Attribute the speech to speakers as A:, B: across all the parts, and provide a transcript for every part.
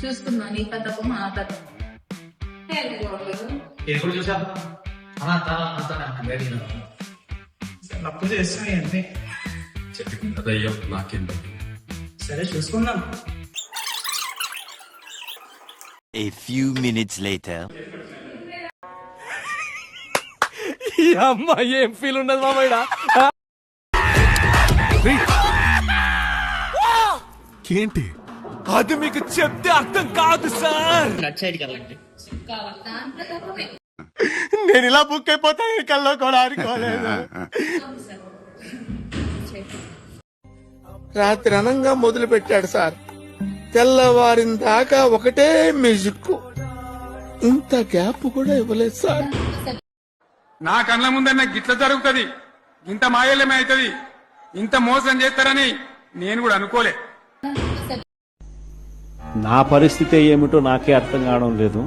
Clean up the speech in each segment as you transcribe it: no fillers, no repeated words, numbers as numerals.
A: చూసుకున్నా నీ పథకం ఆ పథకం
B: ఎప్పుడు చూసాను అప్పు చేస్తాయి అంతే
C: చెప్పుకుంటదయ్యో నాకేంటి
B: సరే చూసుకుందాం.
D: A few minutes later.
E: ఈ అమ్మాయి ఏం ఫీల్ ఉండదు మామయ్య. ఏంటి అది మీకు చెప్తే అర్థం కాదు సార్. నేను ఇలా బుక్ అయిపోతాను కల్లో కూడా అనుకోలేదు. రాత్రి అనంగా మొదలు పెట్టాడు సార్, తెల్లవారిన దాకా ఒకటే మ్యూజిక్, ఇంత గ్యాప్ కూడా ఇవ్వలేదు సార్.
F: నా కళ్ళ ముందన్న గిట్ల జరుగుతుంది, ఇంత మాయలేమే అవుతుంది, ఇంత మోసం చేస్తారని నేను కూడా అనుకోలే.
G: నా పరిస్థితి ఏమిటో నాకే అర్థం కావడం లేదు.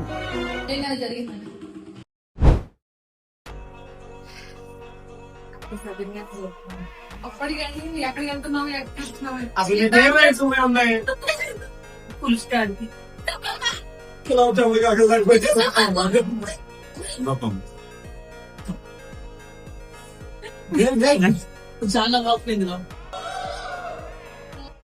A: అప్పటికండి ఎక్కడికి వెళ్తున్నావు చాలా బాగుంది.